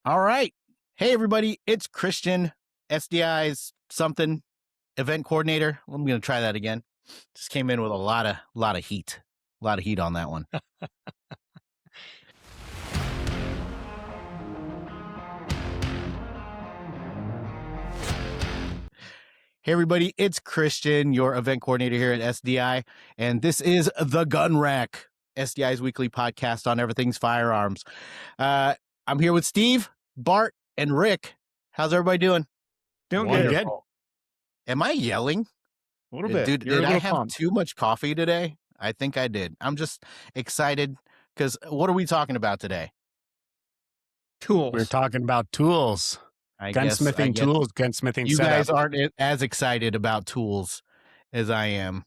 All right. Hey, everybody. It's Christian, SDI's something event coordinator. I'm going to try that again. Just came in with a lot of heat. A lot of heat on that one. Hey, everybody. It's Christian, your event coordinator here at SDI. And this is The Gun Rack, SDI's weekly podcast on everything's firearms. I'm here with Steve, Bart, and Rick. How's everybody doing? Doing Wonderful. good. Am I yelling? A little bit. Dude, You're did a I little have pumped. too much coffee today? I think I did. I'm just excited because what are we talking about today? Tools. We're talking about tools. Gunsmithing tools, gunsmithing you setup. guys aren't as excited about tools as I am.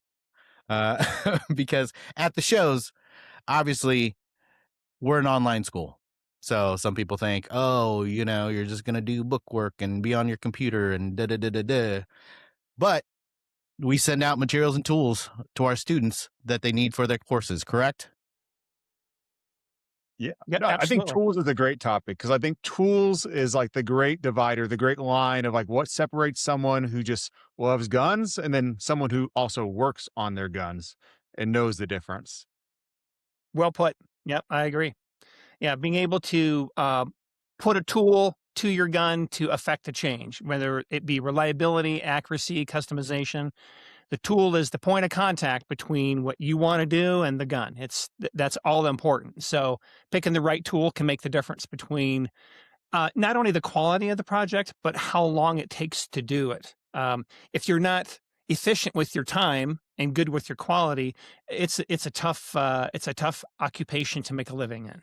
Because at the shows, obviously, we're an online school. So some people think, oh, you're just going to do bookwork and be on your computer and da-da-da-da-da. But we send out materials and tools to our students that they need for their courses, correct? Yeah. Yeah, No, I think absolutely. tools is a great topic because I think tools is like the great divider, the great line of like what separates someone who just loves guns and then someone who also works on their guns and knows the difference. Well put. Yep, I agree. Yeah, being able to put a tool to your gun to affect a change, whether it be reliability, accuracy, customization. The tool is the point of contact between what you want to do and the gun. That's all important. So picking the right tool can make the difference between not only the quality of the project, but how long it takes to do it. If you're not efficient with your time and good with your quality, it's a tough occupation to make a living in.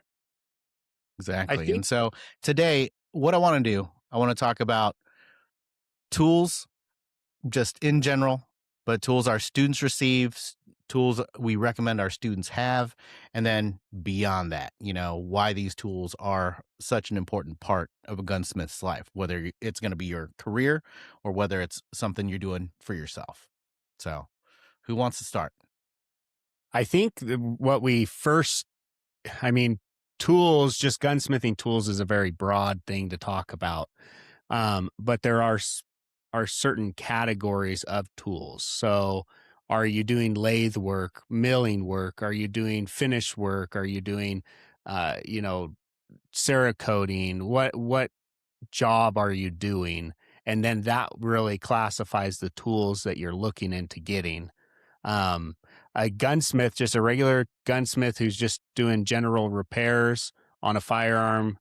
Exactly. And so today, what I want to do, I want to talk about tools just in general, but tools our students receive, tools we recommend our students have, and then beyond that, why these tools are such an important part of a gunsmith's life, whether it's going to be your career or whether it's something you're doing for yourself. So who wants to start? I think tools, just gunsmithing tools is a very broad thing to talk about. But there are certain categories of tools. So are you doing lathe work, milling work? Are you doing finish work? Are you doing, Cerakoting? What job are you doing? And then that really classifies the tools that you're looking into getting. A gunsmith, just a regular gunsmith who's just doing general repairs on a firearm,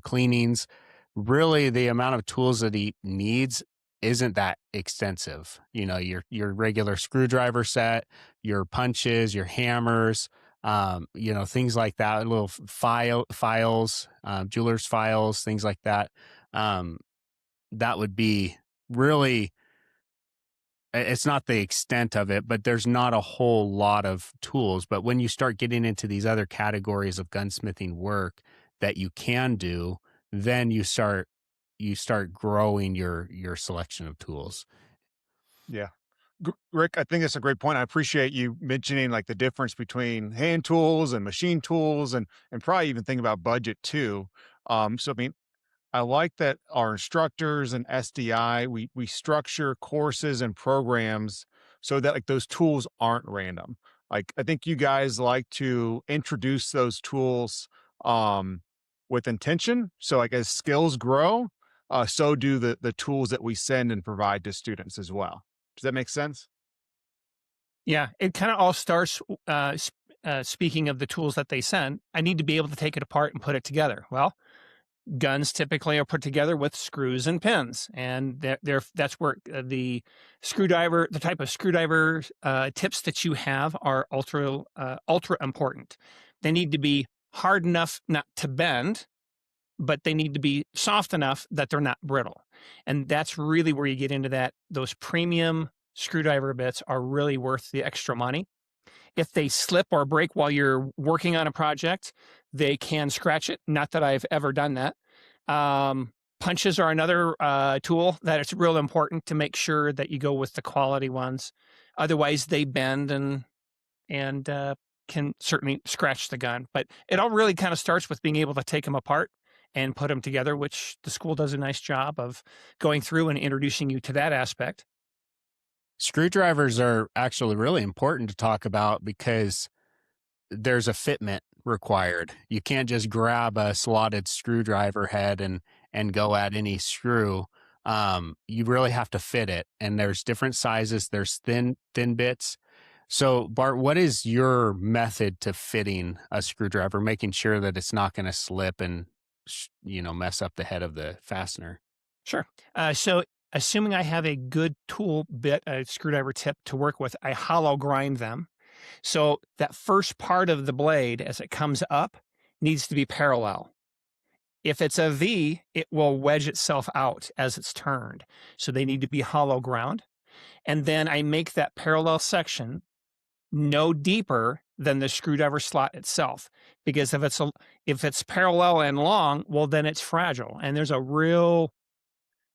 cleanings, really the amount of tools that he needs isn't that extensive. Your regular screwdriver set, your punches, your hammers, things like that, little files, jeweler's files, things like that. That would be really, it's not the extent of it, but there's not a whole lot of tools. But when you start getting into these other categories of gunsmithing work that you can do, then you start growing your selection of tools. Yeah. Rick, I think that's a great point. I appreciate you mentioning like the difference between hand tools and machine tools and probably even think about budget too. I like that our instructors and SDI, we structure courses and programs so that like those tools aren't random. Like I think you guys like to introduce those tools with intention. So like as skills grow, so do the tools that we send and provide to students as well. Does that make sense? Yeah, it kind of all starts. Speaking of the tools that they send, I need to be able to take it apart and put it together. Well, guns typically are put together with screws and pins, and that's where the type of screwdriver tips that you have are ultra important. They need to be hard enough not to bend, but they need to be soft enough that they're not brittle. And that's really where you get into those premium screwdriver bits are really worth the extra money. If they slip or break while you're working on a project, they can scratch it. Not that I've ever done that. Punches are another tool that it's real important to make sure that you go with the quality ones. Otherwise, they bend and can certainly scratch the gun. But it all really kind of starts with being able to take them apart and put them together, which the school does a nice job of going through and introducing you to that aspect. Screwdrivers are actually really important to talk about because there's a fitment required. You can't just grab a slotted screwdriver head and go at any screw. You really have to fit it, and there's different sizes. There's thin bits. So, Bart, what is your method to fitting a screwdriver, making sure that it's not going to slip and mess up the head of the fastener? Sure. So, assuming I have a good tool bit, a screwdriver tip to work with, I hollow grind them. So that first part of the blade, as it comes up, needs to be parallel. If it's a V, it will wedge itself out as it's turned. So they need to be hollow ground. And then I make that parallel section no deeper than the screwdriver slot itself. Because if it's parallel and long, well, then it's fragile. And there's a real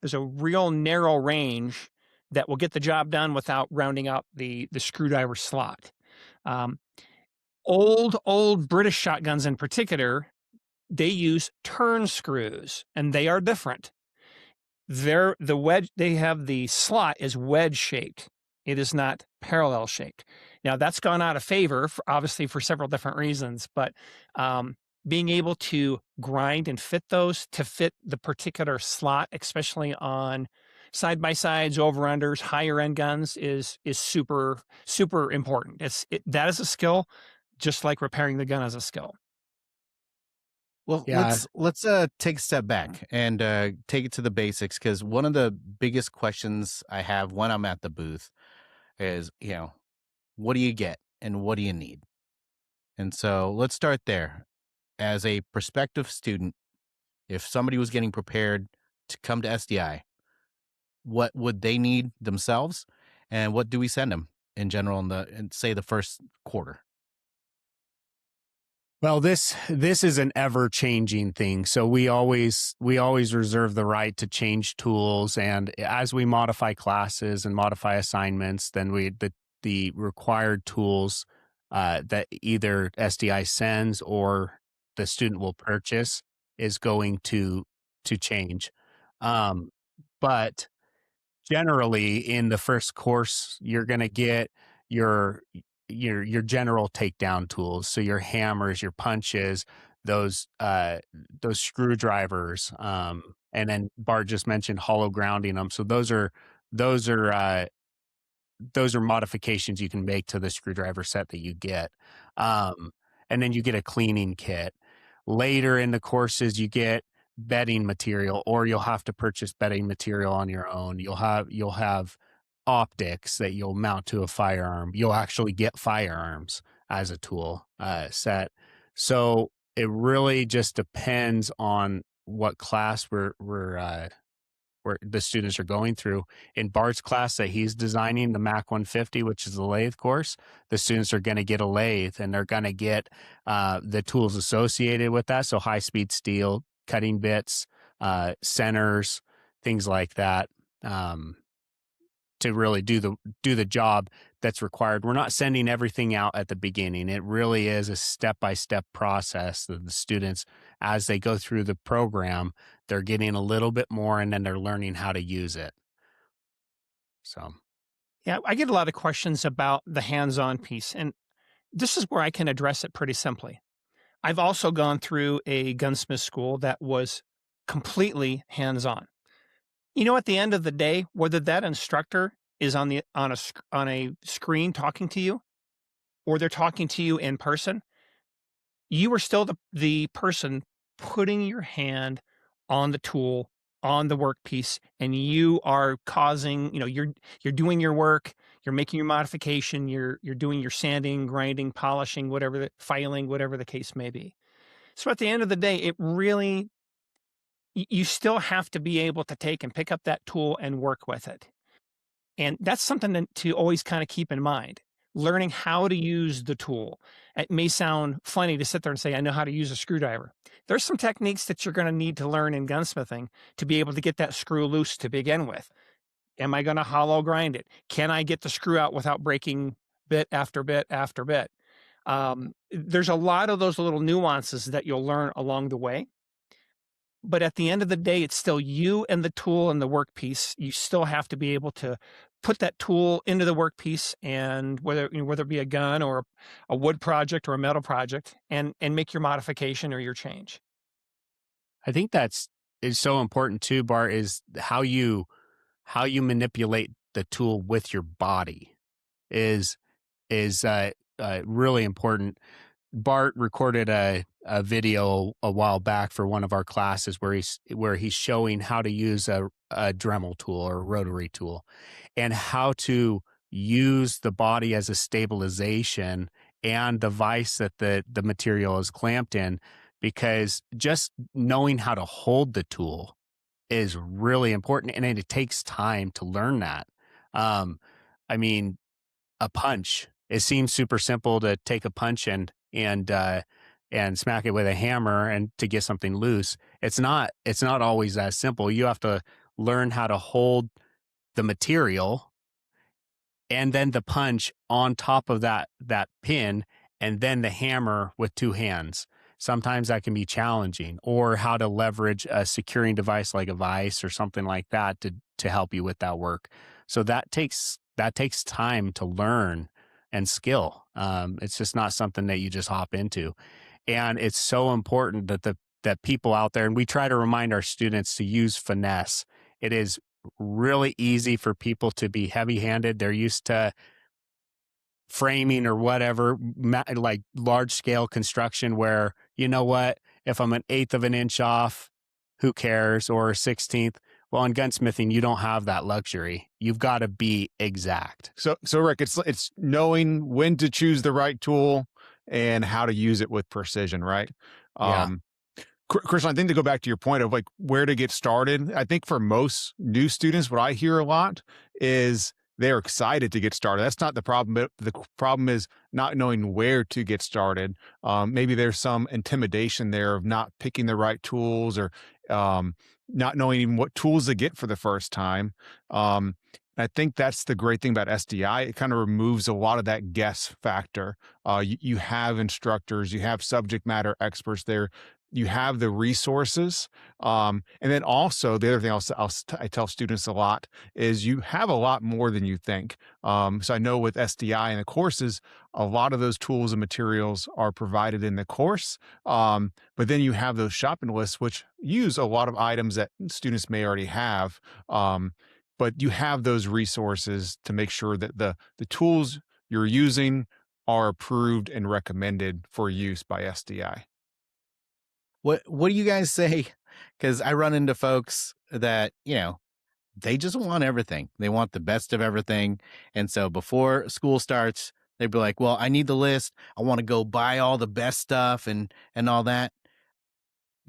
narrow range that will get the job done without rounding out the screwdriver slot. Old British shotguns in particular, they use turn screws, and they are different. They have the slot is wedge shaped. It is not parallel shaped. Now that's gone out of favor, obviously for several different reasons, but being able to grind and fit those to fit the particular slot, especially on side-by-sides, over-unders, higher-end guns is super, super important. That is a skill, just like repairing the gun is a skill. Well, Yeah. let's take a step back and take it to the basics, because one of the biggest questions I have when I'm at the booth is, what do you get and what do you need? And so let's start there. As a prospective student, if somebody was getting prepared to come to SDI, what would they need themselves, and what do we send them in general in say the first quarter? Well, this is an ever-changing thing. So we always reserve the right to change tools, and as we modify classes and modify assignments, then the required tools that either SDI sends or the student will purchase is going to change. But generally, in the first course, you're going to get your general takedown tools. So your hammers, your punches, those screwdrivers, and then Bart just mentioned hollow grounding them. So those are modifications you can make to the screwdriver set that you get. And then you get a cleaning kit. Later in the courses, you get bedding material, or you'll have to purchase bedding material on your own. You'll have optics that you'll mount to a firearm. You'll actually get firearms as a tool set. So it really just depends on what class where the students are going through. In Bart's class that he's designing, the Mac 150, which is the lathe course, the students are going to get a lathe, and they're going to get the tools associated with that. So high-speed steel, cutting bits, centers, things like that, to really do the job that's required. We're not sending everything out at the beginning. It really is a step-by-step process that the students, as they go through the program, they're getting a little bit more, and then they're learning how to use it. So, yeah, I get a lot of questions about the hands-on piece, and this is where I can address it pretty simply. I've also gone through a gunsmith school that was completely hands-on. At the end of the day, whether that instructor is on a screen talking to you, or they're talking to you in person, you are still the person putting your hand on the tool, on the workpiece, and you are causing, you're doing your work, you're making your modification, you're doing your sanding, grinding, polishing, filing, whatever the case may be. So at the end of the day, you still have to be able to take and pick up that tool and work with it. And that's something to always kind of keep in mind. Learning how to use the tool. It may sound funny to sit there and say, I know how to use a screwdriver. There's some techniques that you're going to need to learn in gunsmithing to be able to get that screw loose to begin with. Am I going to hollow grind it? Can I get the screw out without breaking bit after bit after bit? There's a lot of those little nuances that you'll learn along the way. But at the end of the day, it's still you and the tool and the workpiece. You still have to be able to put that tool into the workpiece, and whether it be a gun or a wood project or a metal project, and make your modification or your change. I think is so important too, Bart, is how you manipulate the tool with your body is really important. Bart recorded a video a while back for one of our classes where he's showing how to use a Dremel tool or a rotary tool, and how to use the body as a stabilization and the vise that the material is clamped in, because just knowing how to hold the tool is really important, and it takes time to learn that. I mean, a punch. It seems super simple to take a punch and smack it with a hammer and to get something loose. It's not always that simple. You have to learn how to hold the material and then the punch on top of that pin, and then the hammer with two hands. Sometimes that can be challenging, or how to leverage a securing device like a vise or something like that to help you with that work. So that takes time to learn and skill. It's just not something that you just hop into. And it's so important that people out there, and we try to remind our students to use finesse. It is really easy for people to be heavy-handed. They're used to framing or whatever, like large scale construction, where, you know what, if I'm 1/8 of an inch off, who cares, or a 1/16th. Well, in gunsmithing, you don't have that luxury. You've got to be exact. So Rick, it's knowing when to choose the right tool and how to use it with precision, right? Yeah. Christian, I think to go back to your point of like where to get started, I think for most new students, what I hear a lot is they're excited to get started. That's not the problem, but the problem is not knowing where to get started. Maybe there's some intimidation there of not picking the right tools, or not knowing even what tools to get for the first time. I think that's the great thing about SDI. It kind of removes a lot of that guess factor. You have instructors, you have subject matter experts there, you have the resources. And then also the other thing I tell students a lot is you have a lot more than you think. So I know with SDI and the courses, a lot of those tools and materials are provided in the course. But then you have those shopping lists, which use a lot of items that students may already have. But you have those resources to make sure that the tools you're using are approved and recommended for use by SDI. What do you guys say? Because I run into folks that, they just want everything. They want the best of everything. And so before school starts, they'd be like, well, I need the list. I want to go buy all the best stuff and all that.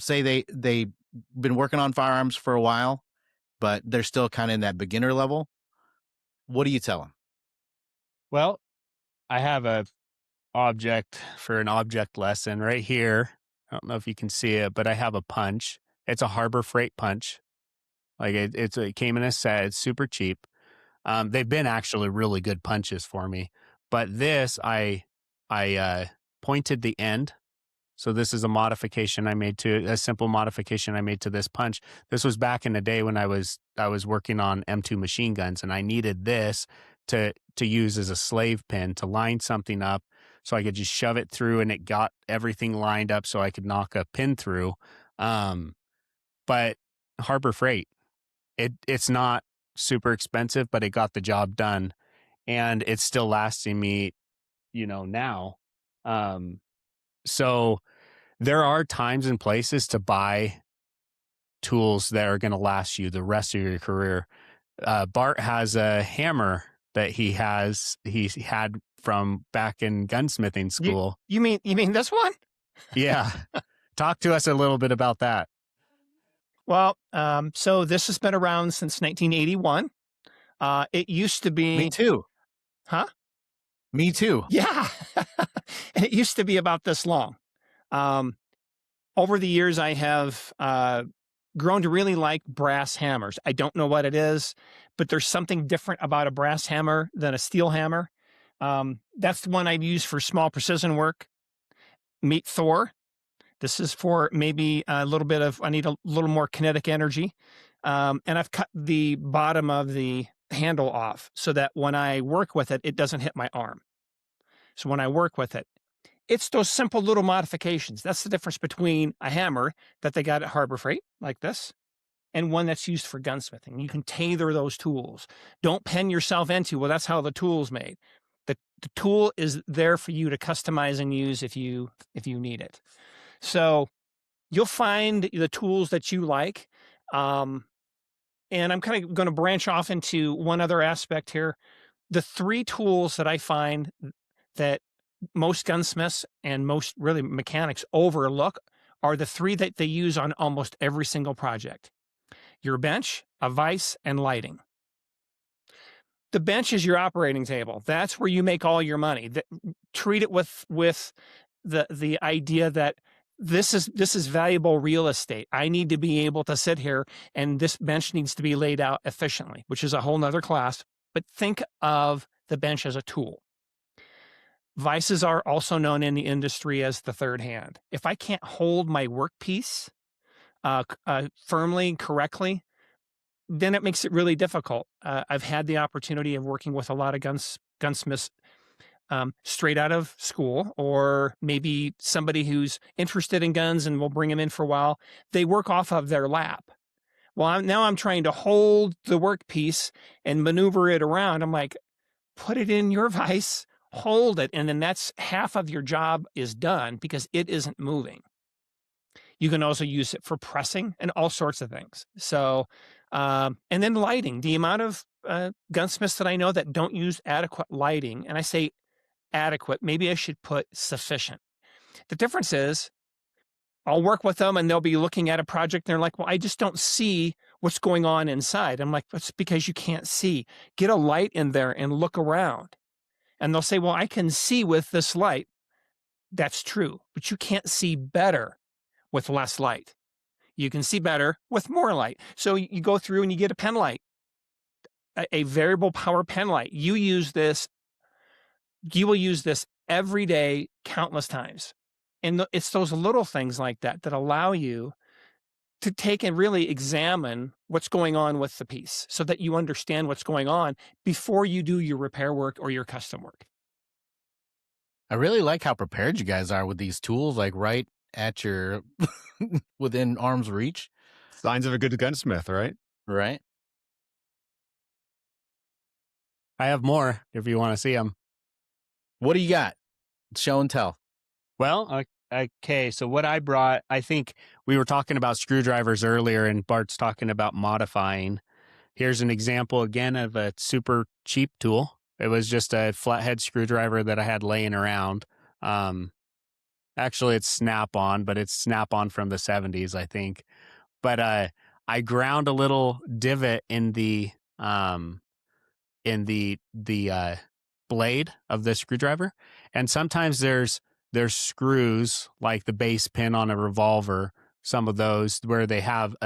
Say they've been working on firearms for a while, but they're still kind of in that beginner level. What do you tell them? Well, I have a object for an object lesson right here. I don't know if you can see it, but I have a punch. It's a Harbor Freight punch. Like it came in a set. It's super cheap. They've been actually really good punches for me, but this I pointed the end. So this is a simple modification I made to this punch. This was back in the day when I was working on M2 machine guns, and I needed this to use as a slave pin to line something up, so I could just shove it through and it got everything lined up so I could knock a pin through. But Harbor Freight, it's not super expensive, but it got the job done, and it's still lasting me, now. So there are times and places to buy tools that are going to last you the rest of your career. Bart has a hammer that he's had from back in gunsmithing school. You mean this one? Yeah. Talk to us a little bit about that. Well, so this has been around since 1981. It used to be... Me too. Huh? Me too. Yeah. It used to be about this long. Over the years, I have grown to really like brass hammers. I don't know what it is, but there's something different about a brass hammer than a steel hammer. That's the one I'd use for small precision work. Meet Thor. This is for maybe a little bit of, I need a little more kinetic energy. And I've cut the bottom of the handle off so that when I work with it, it doesn't hit my arm. So when I work with it, it's those simple little modifications. That's the difference between a hammer that they got at Harbor Freight, like this, and one that's used for gunsmithing. You can tailor those tools. Don't pen yourself into, well, that's how the tool's made. The tool is there for you to customize and use if you need it. So you'll find the tools that you like. And I'm kind of going to branch off into one other aspect here. The 3 tools that I find that most gunsmiths and most really mechanics overlook are the 3 that they use on almost every single project: your bench, a vise, and lighting. The bench is your operating table. That's where you make all your money. Treat it with the idea that this is valuable real estate. I need to be able to sit here, and this bench needs to be laid out efficiently, which is a whole nother class. But think of the bench as a tool. Vices are also known in the industry as the third hand. If I can't hold my workpiece firmly, correctly, then it makes it really difficult. I've had the opportunity of working with a lot of gunsmiths straight out of school, or maybe somebody who's interested in guns and we'll bring them in for a while. They work off of their lap. Well, now I'm trying to hold the workpiece and maneuver it around. I'm like, put it in your vise, hold it, and then that's half of your job is done because it isn't moving. You can also use it for pressing and all sorts of things. So, and then lighting. The amount of gunsmiths that I know that don't use adequate lighting, and I say adequate, maybe I should put sufficient. The difference is I'll work with them and they'll be looking at a project and they're like, well, I just don't see what's going on inside. I'm like, that's because you can't see. Get a light in there and look around. And they'll say, well, I can see with this light. That's true, but you can't see better with less light. You can see better with more light. So you go through and you get a pen light, a variable power pen light. You will use this every day, countless times. And it's those little things like that that allow you to take and really examine what's going on with the piece so that you understand what's going on before you do your repair work or your custom work. I really like how prepared you guys are with these tools, like right at your within arm's reach. Signs of a good gunsmith, right? Right. I have more if you want to see them. What do you got? Show and tell. Well, okay. So what I brought, I think we were talking about screwdrivers earlier, and Bart's talking about modifying. Here's an example again of a super cheap tool. It was just a flathead screwdriver that I had laying around. Actually, it's Snap-on, but it's Snap-on from the 70s, I think. But I ground a little divot in the blade of the screwdriver, and sometimes there's screws like the base pin on a revolver, some of those where they have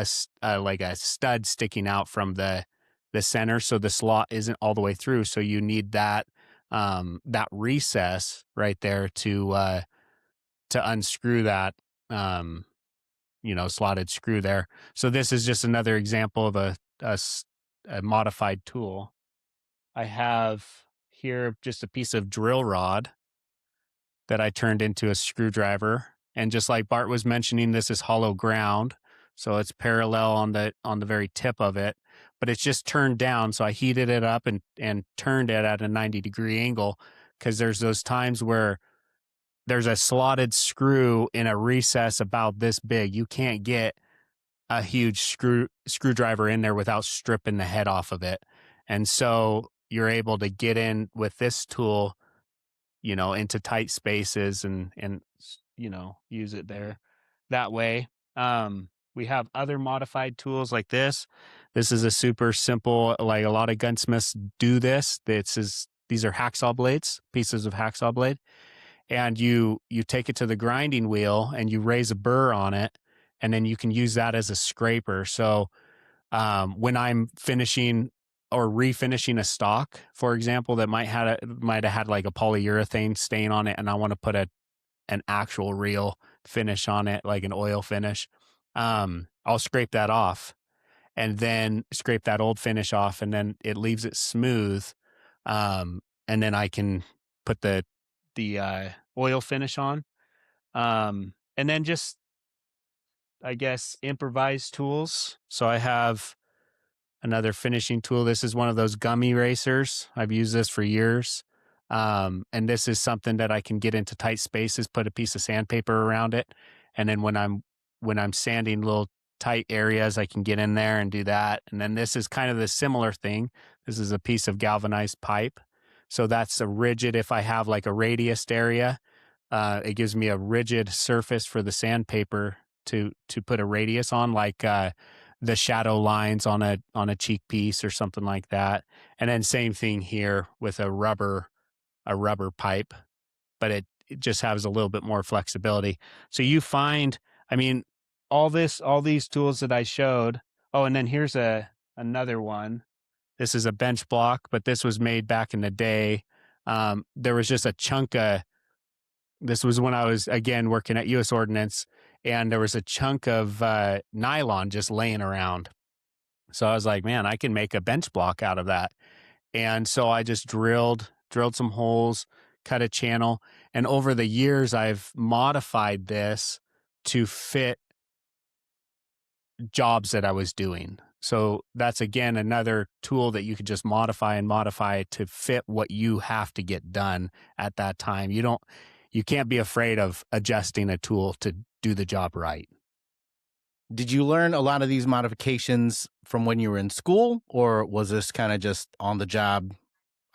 like a stud sticking out from the center, so the slot isn't all the way through. So you need that recess right there to unscrew that slotted screw there. So this is just another example of a modified tool. I have here just a piece of drill rod that I turned into a screwdriver. And just like Bart was mentioning, this is hollow ground, so it's parallel on the very tip of it, but it's just turned down. So I heated it up and turned it at a 90-degree angle, because there's those times where there's a slotted screw in a recess about this big. You can't get a huge screwdriver in there without stripping the head off of it. And so you're able to get in with this tool, into tight spaces and use it there that way. We have other modified tools like this. This is a super simple, like a lot of gunsmiths do this. These are hacksaw blades, pieces of hacksaw blade. And you take it to the grinding wheel and you raise a burr on it, and then you can use that as a scraper. So when I'm finishing or refinishing a stock, for example, that might have had like a polyurethane stain on it, and I want to put an actual real finish on it, like an oil finish, I'll scrape that off and then scrape that old finish off, and then it leaves it smooth. And then I can put the oil finish on. And then just, I guess, improvise tools. So I have another finishing tool. This is one of those gum erasers. I've used this for years. And this is something that I can get into tight spaces, put a piece of sandpaper around it. And then when I'm sanding little tight areas, I can get in there and do that. And then this is kind of the similar thing. This is a piece of galvanized pipe. So that's a rigid, if I have like a radius area, it gives me a rigid surface for the sandpaper to put a radius on, like the shadow lines on a cheek piece or something like that. And then same thing here with a rubber pipe, but it just has a little bit more flexibility. So you find, I mean, all these tools that I showed. Oh, and then here's another one. This is a bench block, but this was made back in the day. There was just a chunk of, this was when I was, again, working at U.S. Ordnance, and there was a chunk of nylon just laying around. So I was like, man, I can make a bench block out of that. And so I just drilled some holes, cut a channel. And over the years, I've modified this to fit jobs that I was doing. So that's, again, another tool that you could just modify to fit what you have to get done at that time. You can't be afraid of adjusting a tool to do the job right. Did you learn a lot of these modifications from when you were in school, or was this kind of just on the job?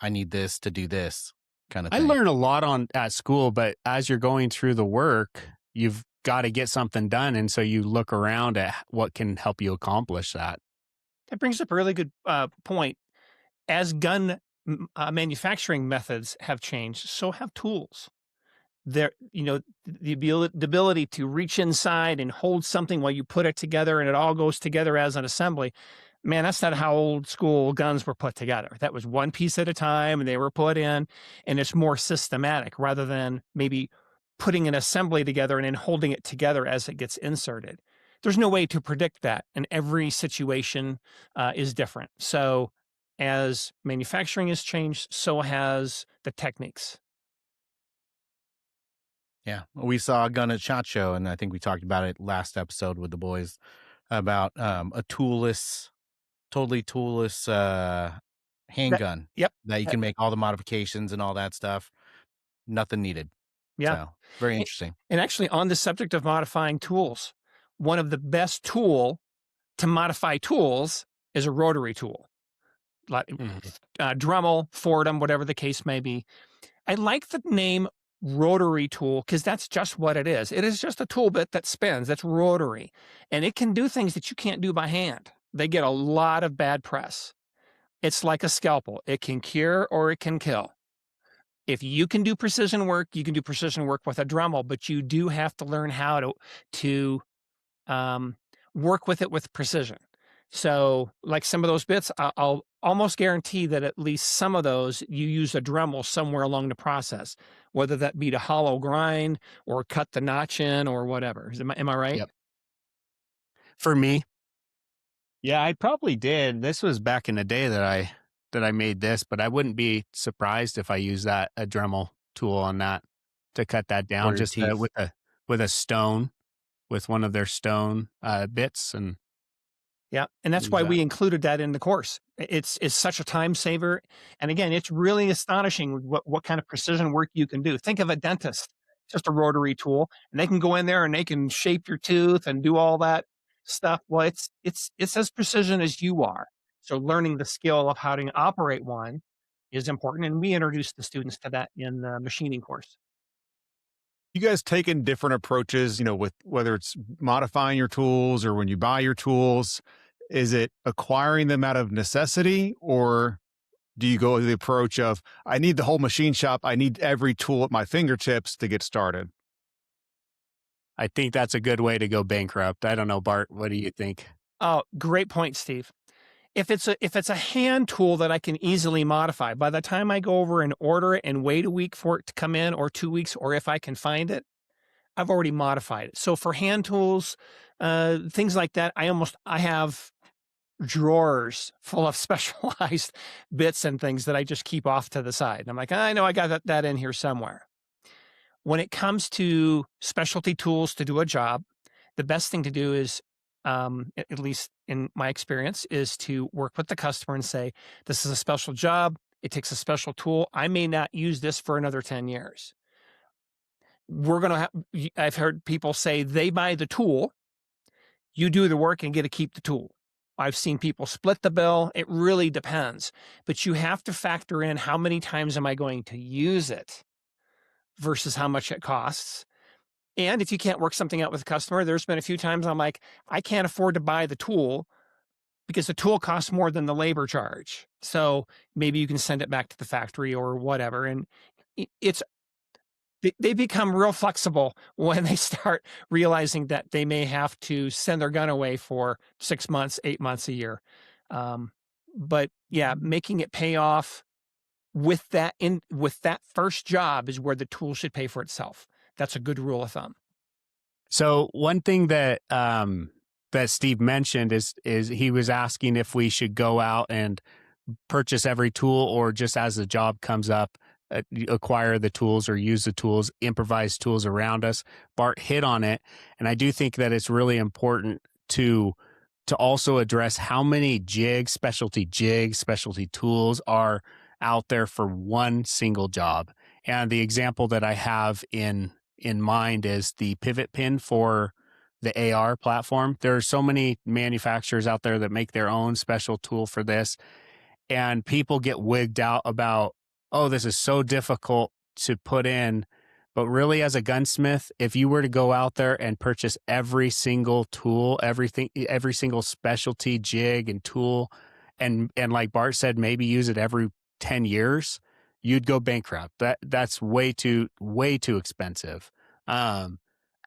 I need this to do this kind of thing. I learned a lot at school, but as you're going through the work, you've got to get something done. And so you look around at what can help you accomplish that. That brings up a really good point. As gun manufacturing methods have changed, so have tools. There, the ability to reach inside and hold something while you put it together and it all goes together as an assembly. Man, that's not how old school guns were put together. That was one piece at a time and they were put in, and it's more systematic rather than maybe putting an assembly together and then holding it together as it gets inserted. There's no way to predict that, and every situation is different. So as manufacturing has changed, so has the techniques. Yeah, we saw a gun at SHOT Show, and I think we talked about it last episode with the boys about a totally toolless handgun. Yep. That you can make all the modifications and all that stuff. Nothing needed. Yeah. So, very interesting. And actually, on the subject of modifying tools, one of the best tool to modify tools is a rotary tool, like Dremel, Fordham, whatever the case may be. I like the name rotary tool because that's just what it is. It is just a tool bit that spins. That's rotary, and it can do things that you can't do by hand. They get a lot of bad press. It's like a scalpel. It can cure or it can kill. If you can do precision work, you can do precision work with a Dremel, but you do have to learn how to work with it with precision. So like some of those bits, I'll almost guarantee that at least some of those you use a Dremel somewhere along the process, whether that be to hollow grind or cut the notch in or whatever. Am I right? Yep. For me, yeah, I probably did. This was back in the day that I made this, but I wouldn't be surprised if I used a Dremel tool on that to cut that down, just with a stone, with one of their stone bits. And yeah, and that's why we included that in the course. It's such a time saver, and again, it's really astonishing what kind of precision work you can do. Think of a dentist, just a rotary tool, and they can go in there and they can shape your tooth and do all that stuff. Well, it's as precision as you are. So learning the skill of how to operate one is important, and we introduce the students to that in the machining course. You guys taken different approaches, with whether it's modifying your tools or when you buy your tools? Is it acquiring them out of necessity, or do you go with the approach of, I need the whole machine shop, I need every tool at my fingertips to get started? I think that's a good way to go bankrupt. I don't know, Bart, what do you think? Oh, great point, Steve. If it's a hand tool that I can easily modify, by the time I go over and order it and wait a week for it to come in, or 2 weeks, or if I can find it, I've already modified it. So for hand tools, things like that, I have drawers full of specialized bits and things that I just keep off to the side. And I'm like, I know I got that in here somewhere. When it comes to specialty tools to do a job, the best thing to do is, at least in my experience, is to work with the customer and say, this is a special job. It takes a special tool. I may not use this for another 10 years. I've heard people say they buy the tool, you do the work and get to keep the tool. I've seen people split the bill. It really depends, but you have to factor in how many times am I going to use it versus how much it costs. And if you can't work something out with a customer, there's been a few times I'm like, I can't afford to buy the tool because the tool costs more than the labor charge. So maybe you can send it back to the factory or whatever. And they become real flexible when they start realizing that they may have to send their gun away for 6 months, 8 months, a year. But yeah, making it pay off with that first job is where the tool should pay for itself. That's a good rule of thumb. So one thing that that Steve mentioned is he was asking if we should go out and purchase every tool, or just as the job comes up, acquire the tools or use the tools, improvise tools around us. Bart hit on it, and I do think that it's really important to also address how many specialty tools are out there for one single job. And the example that I have in mind is the pivot pin for the AR platform. There are so many manufacturers out there that make their own special tool for this, and people get wigged out about, oh, this is so difficult to put in. But really, as a gunsmith, if you were to go out there and purchase every single tool, every single specialty jig and tool, and like Bart said, maybe use it every 10 years, you'd go bankrupt. That's way too expensive.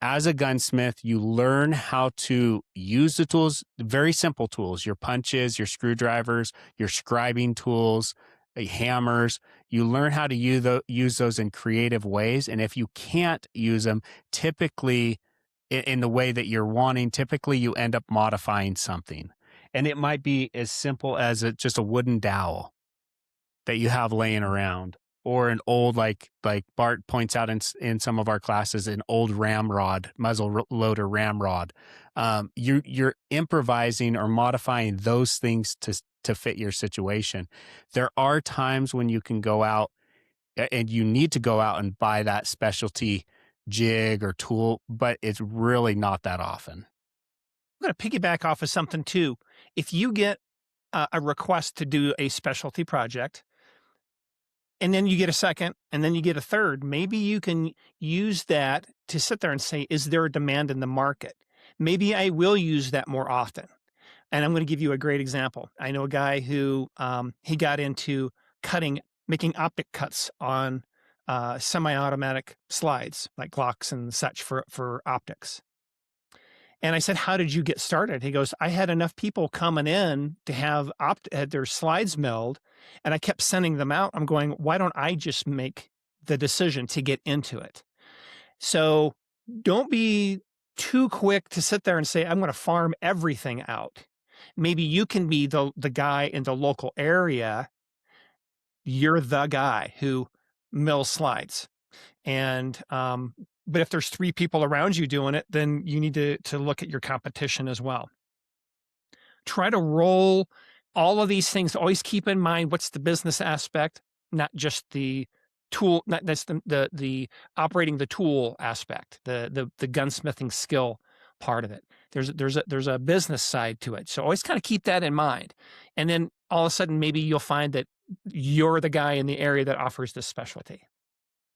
As a gunsmith, you learn how to use the tools, very simple tools, your punches, your screwdrivers, your scribing tools, hammers. You learn how to use those in creative ways. And if you can't use them, typically in the way that you're wanting, typically you end up modifying something. And it might be as simple as just a wooden dowel that you have laying around, or an old, like Bart points out in some of our classes, an old ramrod, muzzle loader ramrod. You're improvising or modifying those things to fit your situation. There are times when you can go out and you need to go out and buy that specialty jig or tool, but it's really not that often. I'm going to piggyback off of something too. If you get a request to do a specialty project, and then you get a second, and then you get a third, maybe you can use that to sit there and say, is there a demand in the market? Maybe I will use that more often. And I'm going to give you a great example. I know a guy who he got into making optic cuts on semi-automatic slides, like Glocks and such for optics. And I said, how did you get started? He goes, I had enough people coming in to have had their slides milled, and I kept sending them out. I'm going, why don't I just make the decision to get into it? So don't be too quick to sit there and say, I'm going to farm everything out. Maybe you can be the guy in the local area. You're the guy who mills slides. And but if there's 3 people around you doing it, then you need to look at your competition as well. Try to roll all of these things. Always keep in mind what's the business aspect, not just the tool, not that's the operating the tool aspect, the gunsmithing skill part of it. There's a business side to it. So always kind of keep that in mind. And then all of a sudden, maybe you'll find that you're the guy in the area that offers this specialty.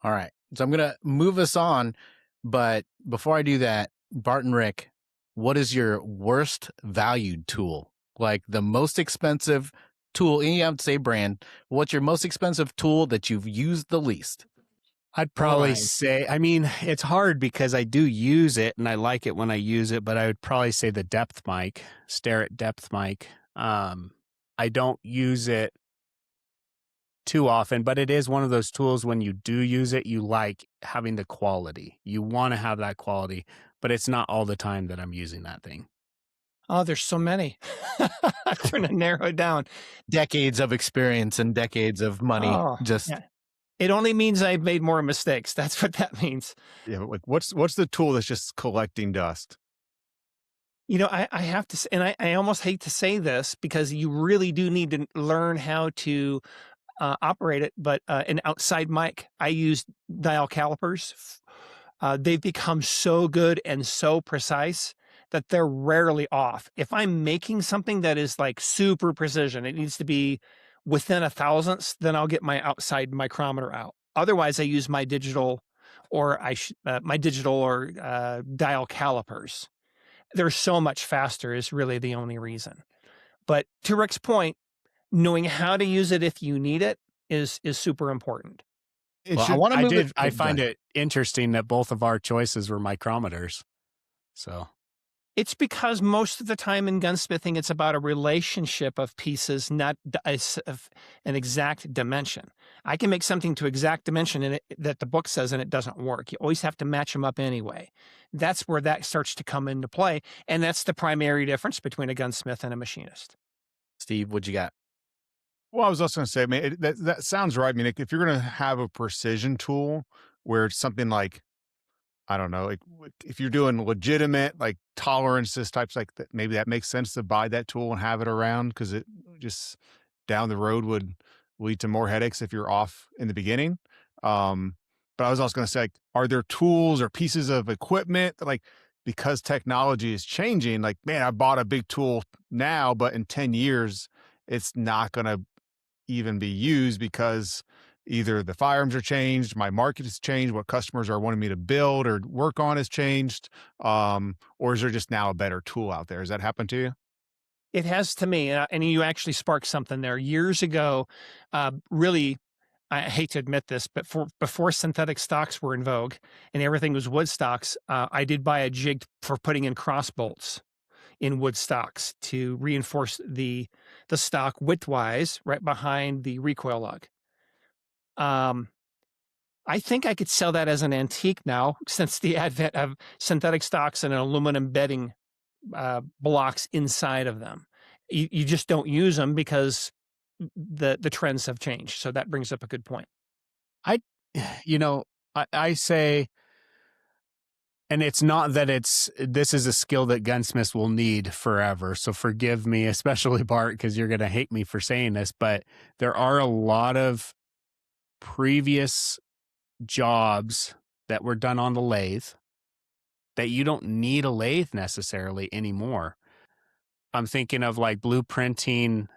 All right. So I'm going to move us on. But before I do that, Bart and Rick, what is your worst valued tool? Like the most expensive tool, and you have to say brand. What's your most expensive tool that you've used the least? I'd probably say, I mean, it's hard because I do use it and I like it when I use it, but I would probably say the depth mic, Starrett depth mic. I don't use it too often, but it is one of those tools when you do use it, you like having the quality. You want to have that quality, but it's not all the time that I'm using that thing. Oh, there's so many. I'm trying to narrow it down. Decades of experience and decades of money. Oh, Just yeah. It only means I've made more mistakes. That's what that means. Yeah, but like what's the tool that's just collecting dust? I have to say, and I almost hate to say this because you really do need to learn how to operate it, but an outside mic. I use dial calipers. They've become so good and so precise that they're rarely off. If I'm making something that is like super precision, it needs to be within a thousandths, then I'll get my outside micrometer out. Otherwise, I use my digital or dial calipers. They're so much faster is really the only reason. But to Rick's point, knowing how to use it if you need it is super important. Well, I want to move it. I find it interesting that both of our choices were micrometers. So It's because most of the time in gunsmithing, it's about a relationship of pieces, not an exact dimension. I can make something to exact dimension in it that the book says, and it doesn't work. You always have to match them up anyway. That's where that starts to come into play, and that's the primary difference between a gunsmith and a machinist. Steve, what you got? Well, I was also going to say, I mean, that sounds right. I mean, if you're going to have a precision tool where it's something like, I don't know, like if you're doing legitimate like tolerances types like that, maybe that makes sense to buy that tool and have it around because it just down the road would lead to more headaches if you're off in the beginning. But I was also going to say, like, are there tools or pieces of equipment that, like, because technology is changing, like, man, I bought a big tool now, but in 10 years, it's not going to even be used because either the firearms are changed, my market has changed, what customers are wanting me to build or work on has changed, or is there just now a better tool out there? Has that happened to you? It has to me, and you actually sparked something there. Years ago, really, I hate to admit this, but before synthetic stocks were in vogue and everything was wood stocks, I did buy a jig for putting in cross bolts in wood stocks to reinforce the stock widthwise right behind the recoil lug. I think I could sell that as an antique now since the advent of synthetic stocks and aluminum bedding blocks inside of them. You just don't use them because the trends have changed. So that brings up a good point. I say, and it's not that this is a skill that gunsmiths will need forever. So forgive me, especially Bart, because you're going to hate me for saying this, but there are a lot of previous jobs that were done on the lathe that you don't need a lathe necessarily anymore. I'm thinking of like blueprinting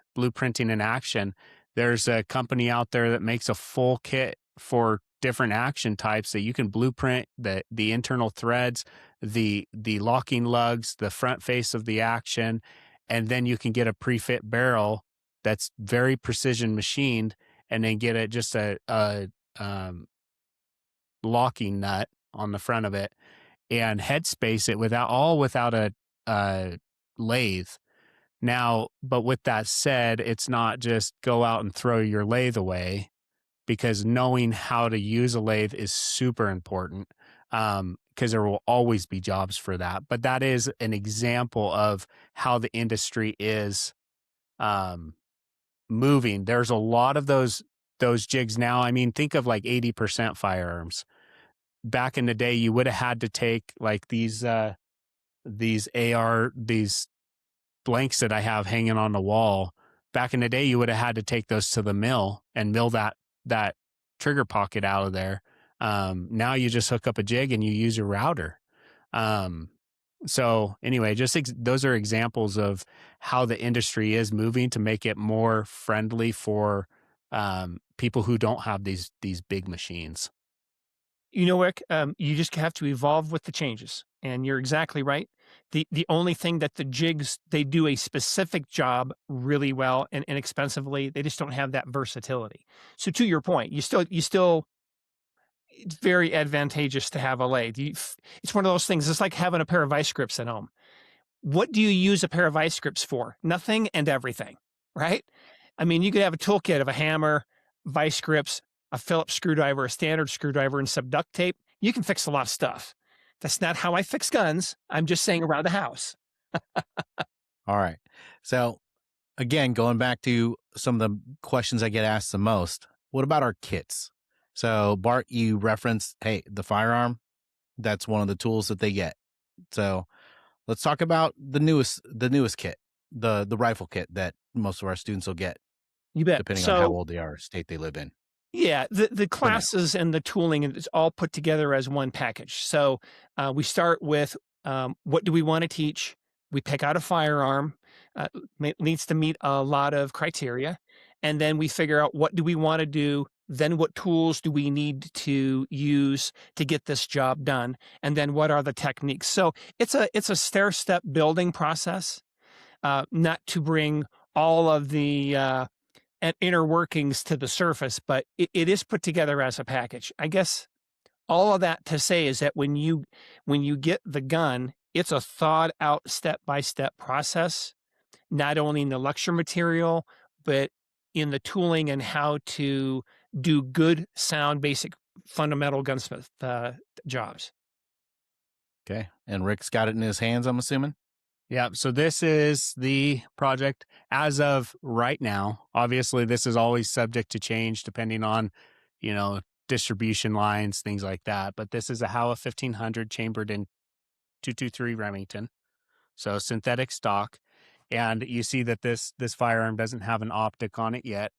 in action. There's a company out there that makes a full kit for different action types that you can blueprint the internal threads, the locking lugs, the front face of the action, and then you can get a pre-fit barrel that's very precision machined, and then get it just a locking nut on the front of it and headspace it without a lathe. Now, but with that said, it's not just go out and throw your lathe away, because knowing how to use a lathe is super important, because there will always be jobs for that. But that is an example of how the industry is moving. There's a lot of those jigs now. I mean, think of like 80% firearms. Back in the day, you would have had to take like these blanks that I have hanging on the wall. Back in the day, you would have had to take those to the mill and mill that trigger pocket out of there. Now you just hook up a jig and you use your router. So anyway, those are examples of how the industry is moving to make it more friendly for people who don't have these big machines. Rick, you just have to evolve with the changes, and you're exactly right. The only thing that the jigs, they do a specific job really well and inexpensively. They just don't have that versatility. So to your point, you still it's very advantageous to have a lathe. It's one of those things. It's like having a pair of vice grips at home. What do you use a pair of vice grips for? Nothing and everything, right? I mean, you could have a toolkit of a hammer, vice grips, a Phillips screwdriver, a standard screwdriver, and some duct tape, you can fix a lot of stuff. That's not how I fix guns. I'm just saying around the house. All right. So again, going back to some of the questions I get asked the most, what about our kits? So Bart, you referenced, hey, the firearm, that's one of the tools that they get. So let's talk about the newest kit, the rifle kit that most of our students will get, You bet. depending on how old they are, state they live in. Yeah, the classes and the tooling is all put together as one package. So we start with what do we want to teach? We pick out a firearm, needs to meet a lot of criteria, and then we figure out what do we want to do. Then what tools do we need to use to get this job done? And then what are the techniques? So it's a stair-step building process, not to bring all of the and inner workings to the surface, but it is put together as a package. I guess all of that to say is that when you get the gun, it's a thought out step-by-step process, not only in the lecture material, but in the tooling and how to do good, sound, basic, fundamental gunsmith jobs. Okay. And Rick's got it in his hands, I'm assuming? Yeah, so this is the project as of right now. Obviously, this is always subject to change depending on, distribution lines, things like that. But this is a Howa 1500 chambered in 223 Remington, so synthetic stock. And you see that this firearm doesn't have an optic on it yet.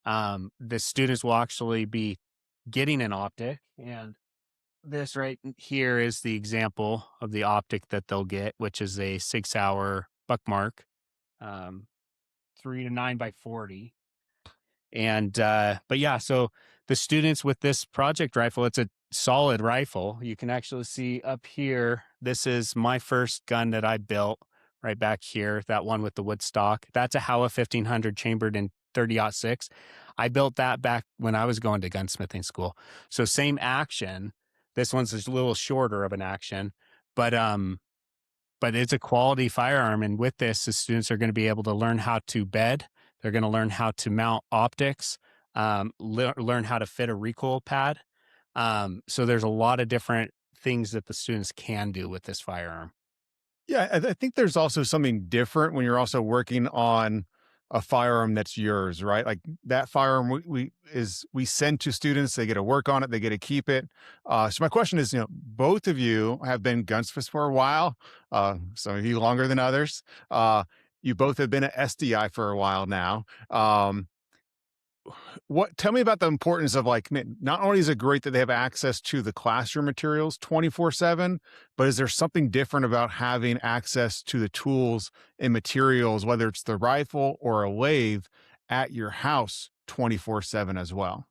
The students will actually be getting an optic, and this right here is the example of the optic that they'll get, which is a 6-hour Buckmark, 3 to 9x40. And, but yeah, so the students with this project rifle, it's a solid rifle. You can actually see up here, this is my first gun that I built right back here, that one with the wood stock. That's a Howa 1500 chambered in 30-06. I built that back when I was going to gunsmithing school. So same action. This one's a little shorter of an action, but it's a quality firearm. And with this, the students are going to be able to learn how to bed. They're going to learn how to mount optics, learn how to fit a recoil pad. So there's a lot of different things that the students can do with this firearm. Yeah, I think there's also something different when you're also working on a firearm that's yours, right? Like that firearm we send to students, they get to work on it, they get to keep it. So my question is, both of you have been gunsmiths for a while, some of you longer than others. You both have been at SDI for a while now. Tell me about the importance of, like, man, not only is it great that they have access to the classroom materials 24/7, but is there something different about having access to the tools and materials, whether it's the rifle or a lathe, at your house 24/7 as well?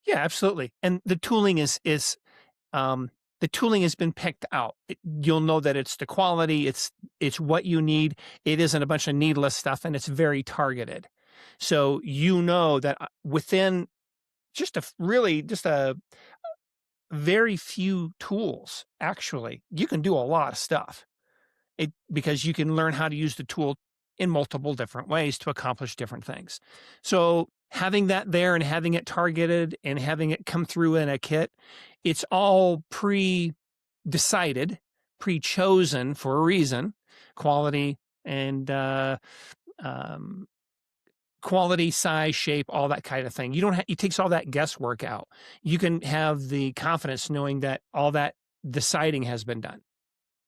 Yeah, absolutely. And the tooling the tooling has been picked out. You'll know that it's the quality, it's what you need. It isn't a bunch of needless stuff, and it's very targeted. So that within just a very few tools, actually, you can do a lot of stuff. Because you can learn how to use the tool in multiple different ways to accomplish different things. So having that there and having it targeted and having it come through in a kit, it's all pre-decided, pre-chosen for a reason, quality and quality, size, shape, all that kind of thing. It takes all that guesswork out. You can have the confidence knowing that all that deciding has been done.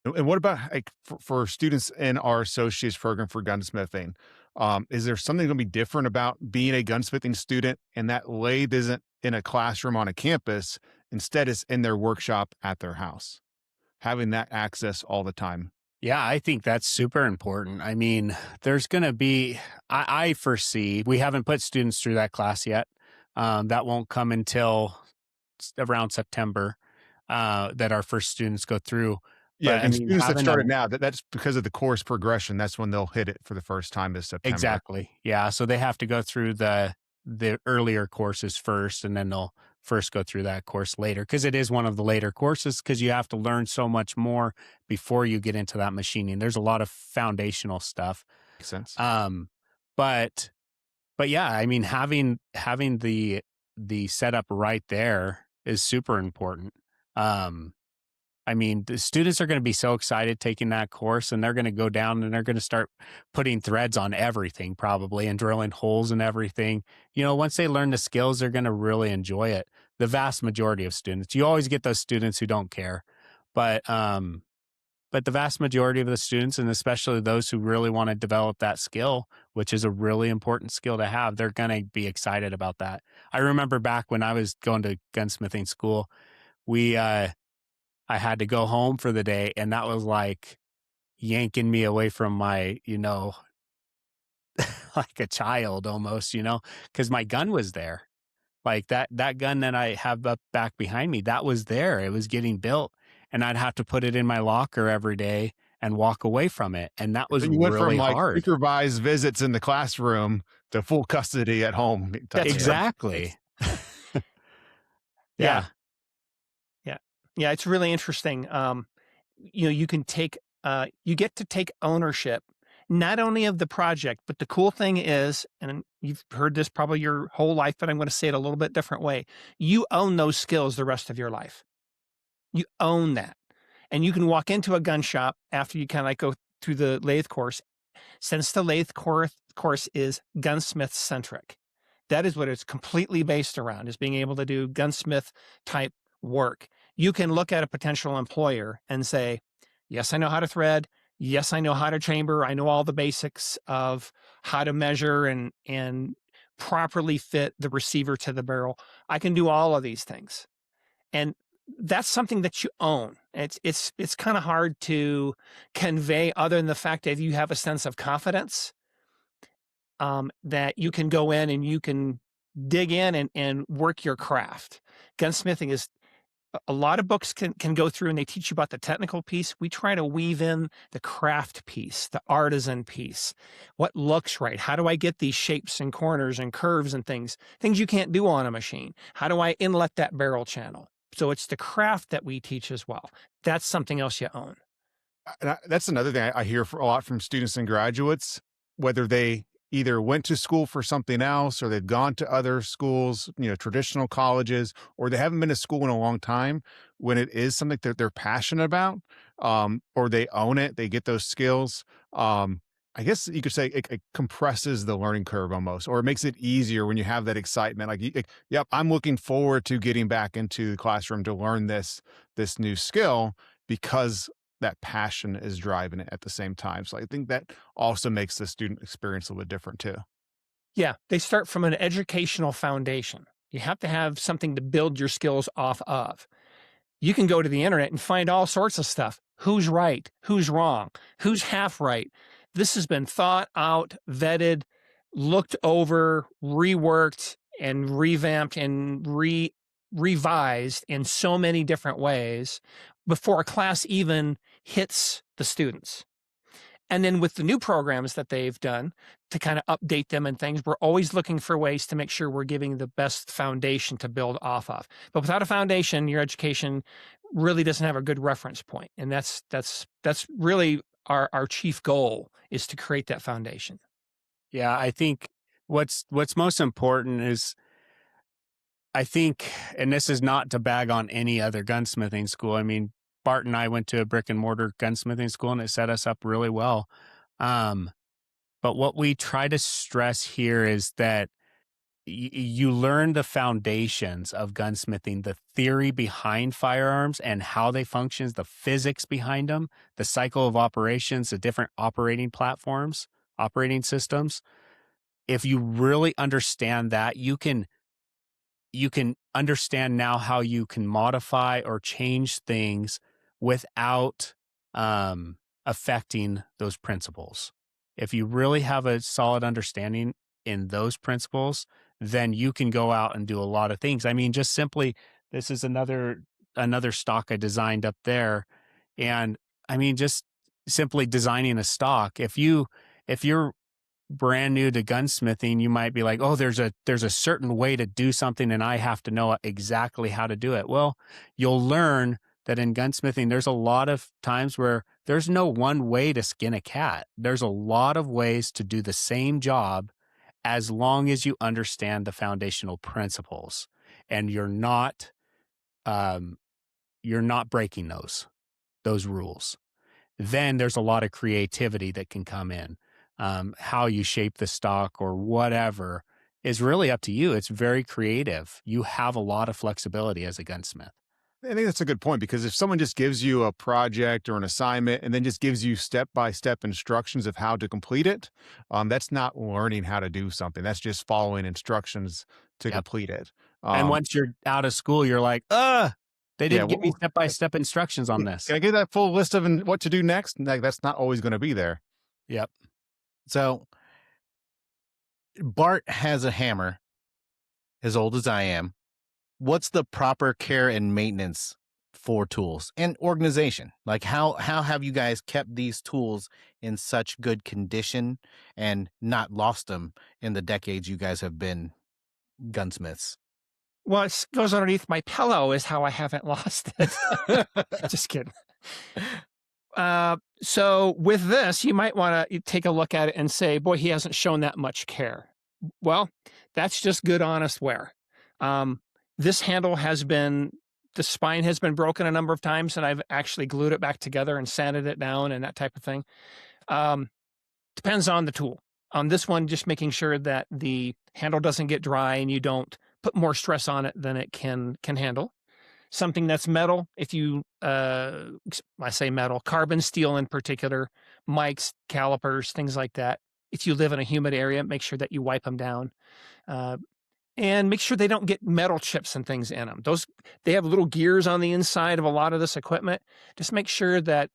And what about, like, for students in our associates program for gunsmithing? Is there something going to be different about being a gunsmithing student and that lathe isn't in a classroom on a campus, instead it's in their workshop at their house, having that access all the time? Yeah, I think that's super important. I mean, there's going to be, I foresee, we haven't put students through that class yet. That won't come until around September, that our first students go through. Yeah, But, and I mean, students that having started now, that's because of the course progression. That's when they'll hit it for the first time this September. Exactly. Yeah. So they have to go through the earlier courses first, and then they'll first go through that course later, because it is one of the later courses, because you have to learn so much more before you get into that machining. There's a lot of foundational stuff. Makes sense. But but yeah, I mean, having the setup right there is super important. I mean, the students are going to be so excited taking that course, and they're going to go down and they're going to start putting threads on everything probably and drilling holes and everything. You know, once they learn the skills, they're going to really enjoy it. The vast majority of students, you always get those students who don't care, but the vast majority of the students, and especially those who really want to develop that skill, which is a really important skill to have, they're going to be excited about that. I remember back when I was going to gunsmithing school, I had to go home for the day, and that was like yanking me away from my, like a child almost, because my gun was there. Like that gun that I have up back behind me, that was there. It was getting built, and I'd have to put it in my locker every day and walk away from it. And that was So you went really from like hard. supervised visits in the classroom to full custody at home. Exactly. Yeah. Yeah, it's really interesting. You can take, you get to take ownership, not only of the project, but the cool thing is, and you've heard this probably your whole life, but I'm going to say it a little bit different way. You own those skills the rest of your life. You own that. And you can walk into a gun shop after you kind of like go through the lathe course. Since the lathe course is gunsmith centric, that is what it's completely based around, is being able to do gunsmith type work. You can look at a potential employer and say, yes, I know how to thread. Yes, I know how to chamber. I know all the basics of how to measure and properly fit the receiver to the barrel. I can do all of these things. And that's something that you own. It's kind of hard to convey other than the fact that you have a sense of confidence, that you can go in and you can dig in and work your craft. Gunsmithing is, a lot of books can go through and they teach you about the technical piece. We try to weave in the craft piece, the artisan piece. What looks right? How do I get these shapes and corners and curves and things you can't do on a machine? How do I inlet that barrel channel? So it's the craft that we teach as well. That's something else you own. And that's another thing I hear a lot from students and graduates, whether they either went to school for something else or they've gone to other schools, traditional colleges, or they haven't been to school in a long time. When it is something that they're passionate about, or they own it, they get those skills. I guess you could say it compresses the learning curve almost, or it makes it easier when you have that excitement. Yep, I'm looking forward to getting back into the classroom to learn this new skill because that passion is driving it at the same time. So I think that also makes the student experience a little bit different too. Yeah, they start from an educational foundation. You have to have something to build your skills off of. You can go to the internet and find all sorts of stuff. Who's right? Who's wrong? Who's half right? This has been thought out, vetted, looked over, reworked, and revamped and revised in so many different ways before a class even hits the students. And then with the new programs that they've done to kind of update them and things, we're always looking for ways to make sure we're giving the best foundation to build off of. But without a foundation, your education really doesn't have a good reference point. And that's really our chief goal, is to create that foundation. Yeah, I think what's most important is, I think, and this is not to bag on any other gunsmithing school. I mean, Bart and I went to a brick and mortar gunsmithing school and it set us up really well. But what we try to stress here is that you learn the foundations of gunsmithing, the theory behind firearms and how they function, the physics behind them, the cycle of operations, the different operating platforms, operating systems. If you really understand that, you can understand now how you can modify or change things without affecting those principles. If you really have a solid understanding in those principles, then you can go out and do a lot of things. I mean, just simply, this is another stock I designed up there. And I mean, just simply designing a stock. If you're brand new to gunsmithing, you might be like, oh, there's a certain way to do something and I have to know exactly how to do it. Well, you'll learn that in gunsmithing, there's a lot of times where there's no one way to skin a cat. There's a lot of ways to do the same job as long as you understand the foundational principles and you're not breaking those rules, then there's a lot of creativity that can come in. How you shape the stock or whatever is really up to you. It's very creative. You have a lot of flexibility as a gunsmith. I think that's a good point, because if someone just gives you a project or an assignment and then just gives you step-by-step instructions of how to complete it, that's not learning how to do something. That's just following instructions to Yep. complete it. And once you're out of school, you're like, they didn't give me step-by-step instructions on this. Can I get that full list of what to do next? Like, that's not always going to be there. Yep. So Bart has a hammer as old as I am. What's the proper care and maintenance for tools and organization? Like how have you guys kept these tools in such good condition and not lost them in the decades you guys have been gunsmiths? Well, it goes underneath my pillow is how I haven't lost it. Just kidding. So with this, you might want to take a look at it and say, boy, he hasn't shown that much care. Well, that's just good, honest wear. This handle the spine has been broken a number of times, and I've actually glued it back together and sanded it down and that type of thing. Depends on the tool. On this one, just making sure that the handle doesn't get dry and you don't put more stress on it than it can handle. Something that's metal, if you, I say metal, carbon steel in particular, mics, calipers, things like that. If you live in a humid area, make sure that you wipe them down. And make sure they don't get metal chips and things in them. They have little gears on the inside of a lot of this equipment. Just make sure that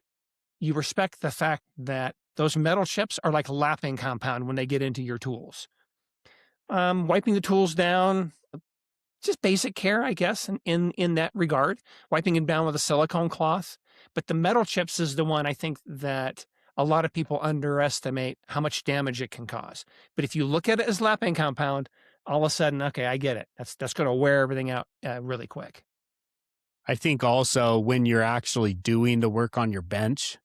you respect the fact that those metal chips are like lapping compound when they get into your tools. Wiping the tools down, just basic care, I guess, in that regard. Wiping them down with a silicone cloth. But the metal chips is the one I think that a lot of people underestimate how much damage it can cause. But if you look at it as lapping compound, all of a sudden, okay, I get it. That's going to wear everything out really quick. I think also when you're actually doing the work on your bench,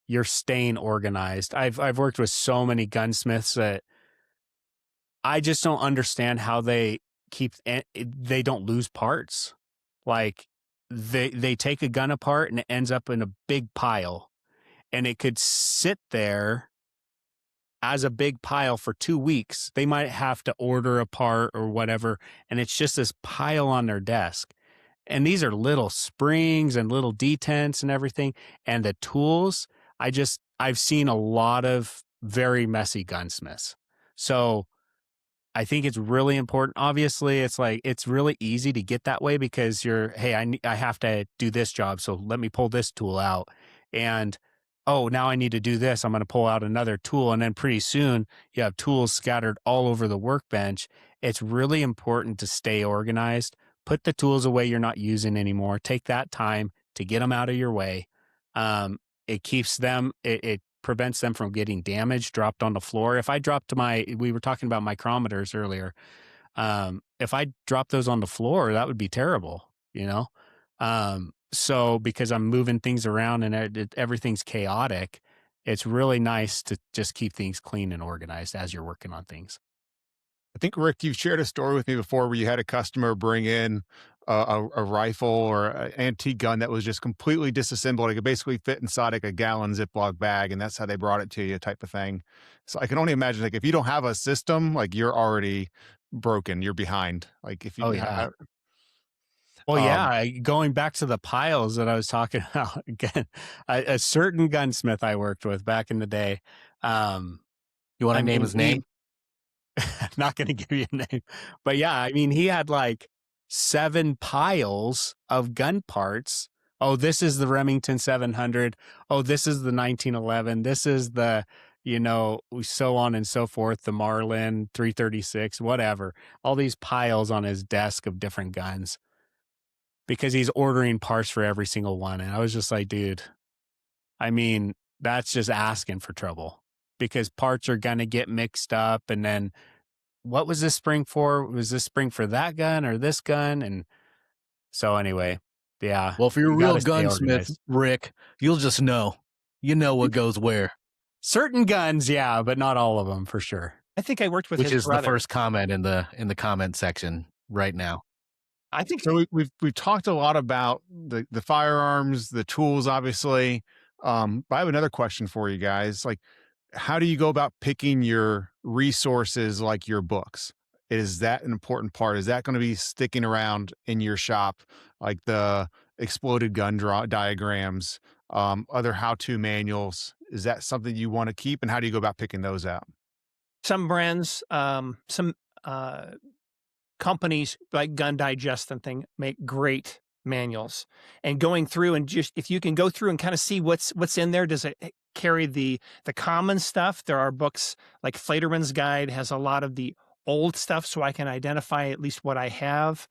you're staying organized. I've worked with so many gunsmiths that I just don't understand how they don't lose parts. Like they take a gun apart and it ends up in a big pile, and it could sit there as a big pile for 2 weeks. They might have to order a part or whatever, and it's just this pile on their desk. And these are little springs and little detents and everything. And the tools, I've seen a lot of very messy gunsmiths. So I think it's really important. Obviously, it's really easy to get that way because I have to do this job, so let me pull this tool out. And now I need to do this. I'm going to pull out another tool. And then pretty soon you have tools scattered all over the workbench. It's really important to stay organized. Put the tools away you're not using anymore. Take that time to get them out of your way. It keeps them, it prevents them from getting damaged, dropped on the floor. If I dropped we were talking about micrometers earlier. If I drop those on the floor, that would be terrible, So because I'm moving things around and everything's chaotic, it's really nice to just keep things clean and organized as you're working on things. I think, Rick, you've shared a story with me before where you had a customer bring in a rifle or an antique gun that was just completely disassembled. It could basically fit inside like a gallon Ziploc bag, and that's how they brought it to you, type of thing. So I can only imagine, like, if you don't have a system, like, you're already broken. You're behind. Like, if you have. Well, going back to the piles that I was talking about again, a certain gunsmith I worked with back in the day. You want to name his name? Not going to give you a name, but he had like 7 piles of gun parts. Oh, this is the Remington 700. Oh, this is the 1911. This is the, so on and so forth. The Marlin 336, whatever. All these piles on his desk of different guns, because he's ordering parts for every single one. And I was just like, dude, that's just asking for trouble, because parts are going to get mixed up. And then what was this spring for? Was this spring for that gun or this gun? And so anyway, yeah. Well, if you're a real gunsmith, Rick, you'll just know. You know what goes where. Certain guns, yeah, but not all of them for sure. I think I worked with which his is brother. the first comment in the comment section right now. I think so. We've talked a lot about the firearms, the tools, obviously. But I have another question for you guys. Like, how do you go about picking your resources, like your books? Is that an important part? Is that going to be sticking around in your shop, like the exploded gun diagrams, other how-to manuals? Is that something you want to keep, and how do you go about picking those out? some brands, some companies like Gun Digest and thing make great manuals. And going through and just if you can go through and kind of see what's in there, does it carry the common stuff? There are books like Flaterman's Guide has a lot of the old stuff, so I can identify at least what I have.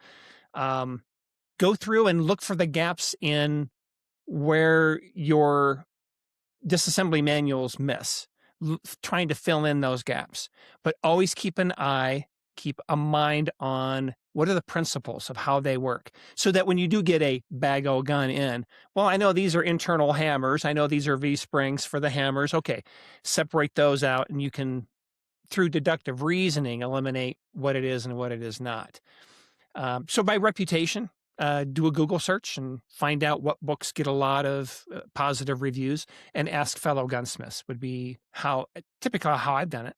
Go through and look for the gaps in where your disassembly manuals miss, trying to fill in those gaps. But always keep a mind on what are the principles of how they work, so that when you do get a bag o' gun in, well, I know these are internal hammers. I know these are V-springs for the hammers. Okay, separate those out, and you can, through deductive reasoning, eliminate what it is and what it is not. So by reputation, do a Google search and find out what books get a lot of positive reviews, and ask fellow gunsmiths would be typically how I've done it.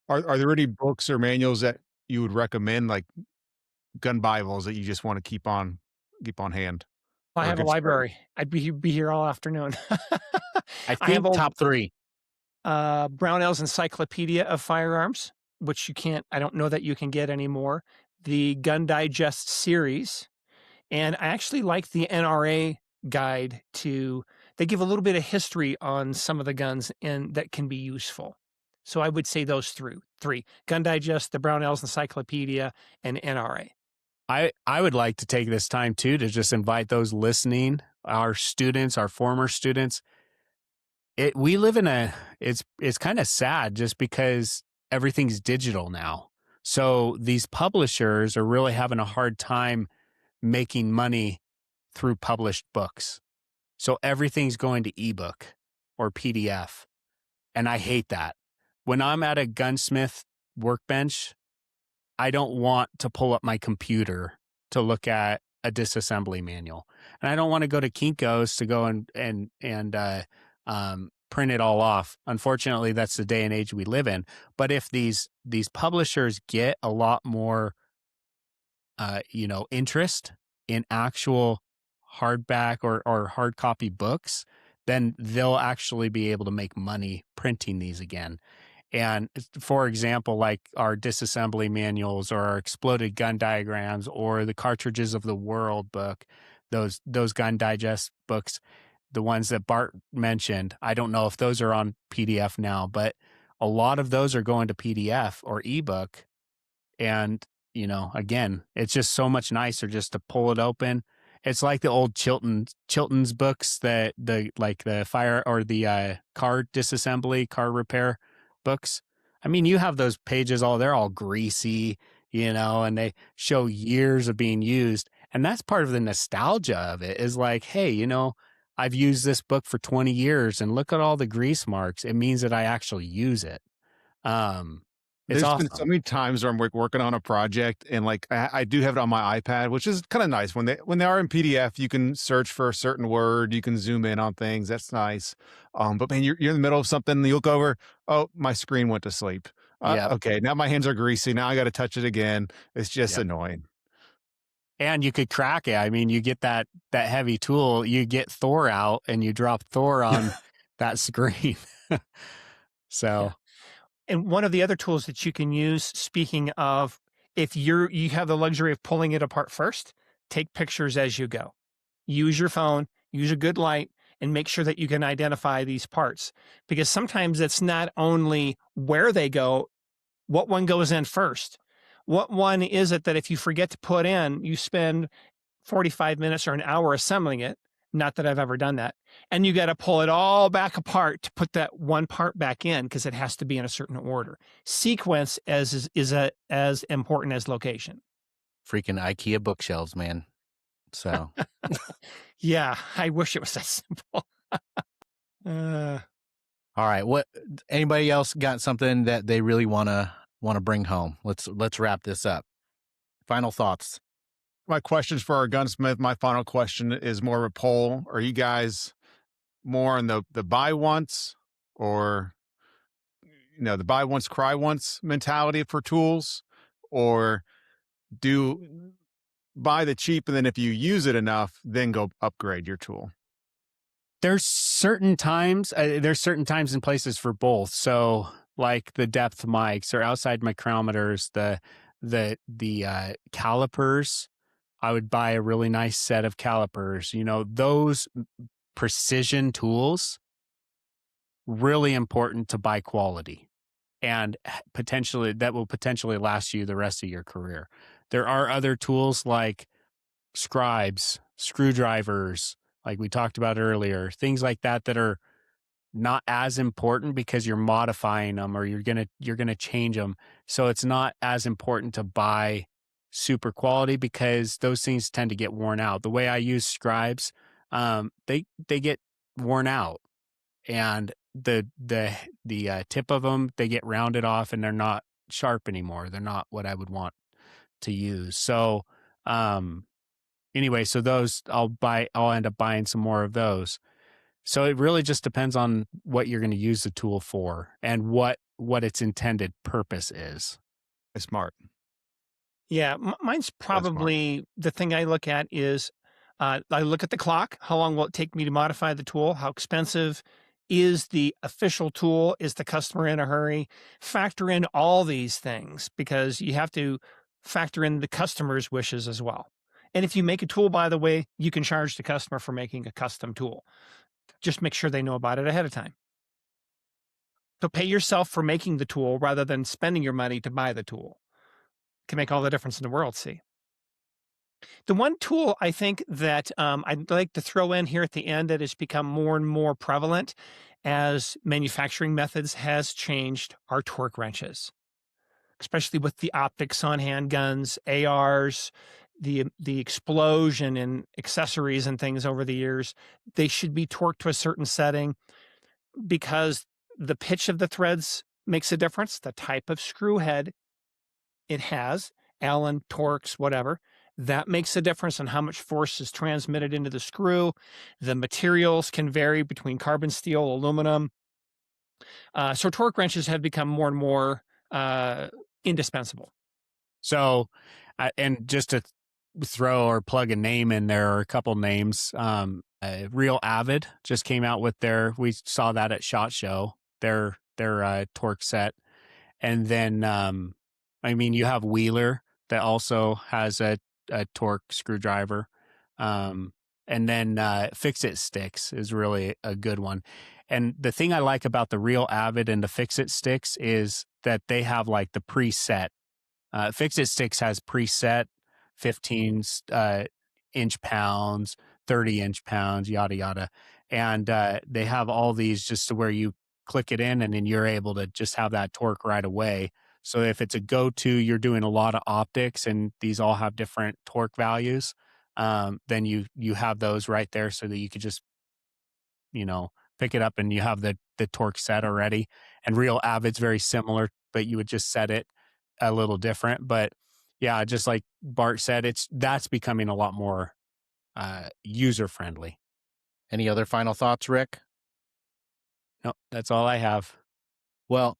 Are there any books or manuals that you would recommend, like gun Bibles that you just want to keep on hand? I Or a have a good start? library. I'd be here all afternoon. I I have think top 3. Brownell's Encyclopedia of Firearms, which I don't know that you can get anymore. The Gun Digest series. And I actually like the NRA guide they give a little bit of history on some of the guns that can be useful. So I would say those three: Gun Digest, the Brownell's Encyclopedia, and NRA. I would like to take this time too to just invite those listening, our students, our former students. We live in it's kind of sad just because everything's digital now. So these publishers are really having a hard time making money through published books. So everything's going to ebook or PDF. And I hate that. When I'm at a gunsmith workbench, I don't want to pull up my computer to look at a disassembly manual. And I don't want to go to Kinko's to go and print it all off. Unfortunately, that's the day and age we live in. But if these publishers get a lot more interest in actual hardback or hard copy books, then they'll actually be able to make money printing these again. And for example, like our disassembly manuals or our exploded gun diagrams or the Cartridges of the World book, those Gun Digest books, the ones that Bart mentioned, I don't know if those are on PDF now, but a lot of those are going to PDF or ebook. And, again, it's just so much nicer just to pull it open. It's like the old Chilton's books that the fire or the car disassembly, car repair books. I mean, you have those pages they're all greasy, and they show years of being used. And that's part of the nostalgia of it is like, hey, I've used this book for 20 years and look at all the grease marks. It means that I actually use it. It's There's awesome. been so many times where I'm working on a project and like I do have it on my iPad, which is kind of nice. When they are in PDF, you can search for a certain word, you can zoom in on things. That's nice. But man, you're in the middle of something, and you look over, oh, my screen went to sleep. Yep. Okay, now my hands are greasy. Now I got to touch it again. It's just annoying. And you could crack it. I mean, you get that heavy tool, you get Thor out and you drop Thor on that screen. So. Yeah. And one of the other tools that you can use, speaking of, if you have the luxury of pulling it apart first, take pictures as you go. Use your phone, use a good light, and make sure that you can identify these parts. Because sometimes it's not only where they go, what one goes in first. What one is it that if you forget to put in, you spend 45 minutes or an hour assembling it? Not that I've ever done that. And you got to pull it all back apart to put that one part back in because it has to be in a certain order. Sequence is as important as location. Freaking IKEA bookshelves, man. So yeah, I wish it was that simple. All right. What anybody else got something that they really want to bring home? Let's wrap this up. Final thoughts. My questions for our gunsmith. My final question is more of a poll. Are you guys more on the buy once, or the buy once cry once mentality for tools, or do buy the cheap and then if you use it enough, then go upgrade your tool? There's certain times and places for both. So like the depth mics or outside micrometers, the calipers, I would buy a really nice set of calipers. Those precision tools, really important to buy quality, and that will potentially last you the rest of your career. There are other tools like scribes, screwdrivers, like we talked about earlier, things like that are not as important because you're modifying them or you're gonna change them. So it's not as important to buy super quality because those things tend to get worn out. The way I use scribes, they get worn out, and the tip of them, they get rounded off and they're not sharp anymore. They're not what I would want to use. So anyway, so those I'll end up buying some more of those. So it really just depends on what you're going to use the tool for and what its intended purpose is. Smart. Yeah, mine's probably the thing I look at is I look at the clock. How long will it take me to modify the tool? How expensive is the official tool? Is the customer in a hurry? Factor in all these things because you have to factor in the customer's wishes as well. And if you make a tool, by the way, you can charge the customer for making a custom tool. Just make sure they know about it ahead of time. So pay yourself for making the tool rather than spending your money to buy the tool. Can make all the difference in the world, see. The one tool I think that I'd like to throw in here at the end that has become more and more prevalent as manufacturing methods has changed are torque wrenches, especially with the optics on handguns, ARs, the explosion in accessories and things over the years. They should be torqued to a certain setting because the pitch of the threads makes a difference. The type of screw head it has, Allen, Torx, whatever, that makes a difference on how much force is transmitted into the screw. The materials can vary between carbon steel, aluminum. So torque wrenches have become more and more indispensable. So, and just to throw or plug a name in there, or a couple names, Real Avid just came out with we saw that at SHOT Show, their torque set. And then, you have Wheeler that also has a torque screwdriver. And then Fix-It sticks is really a good one. And the thing I like about the Real Avid and the Fix-It sticks is that they have like the preset. Fix-It sticks has preset 15 inch pounds, 30 inch pounds, yada, yada. And they have all these just to where you click it in and then you're able to just have that torque right away. So if it's a go-to, you're doing a lot of optics and these all have different torque values, then you have those right there so that you could just, pick it up and you have the torque set already. And Real Avid's very similar, but you would just set it a little different. But yeah, just like Bart said, that's becoming a lot more user-friendly. Any other final thoughts, Rick? No, that's all I have. Well,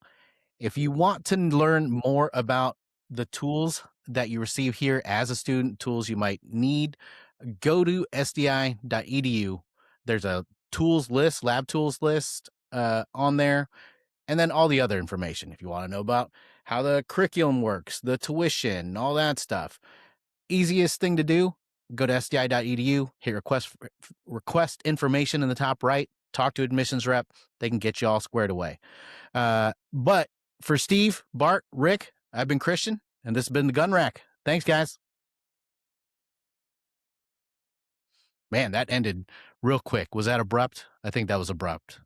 if you want to learn more about the tools that you receive here as a student, tools you might need, go to sdi.edu. There's a tools list, lab tools list on there, and then all the other information if you want to know about how the curriculum works, the tuition, all that stuff. Easiest thing to do, go to sdi.edu, hit request information in the top right, talk to admissions rep. They can get you all squared away. But for Steve, Bart, Rick, I've been Christian, and this has been the Gun Rack. Thanks, guys. Man, that ended real quick. Was that abrupt? I think that was abrupt.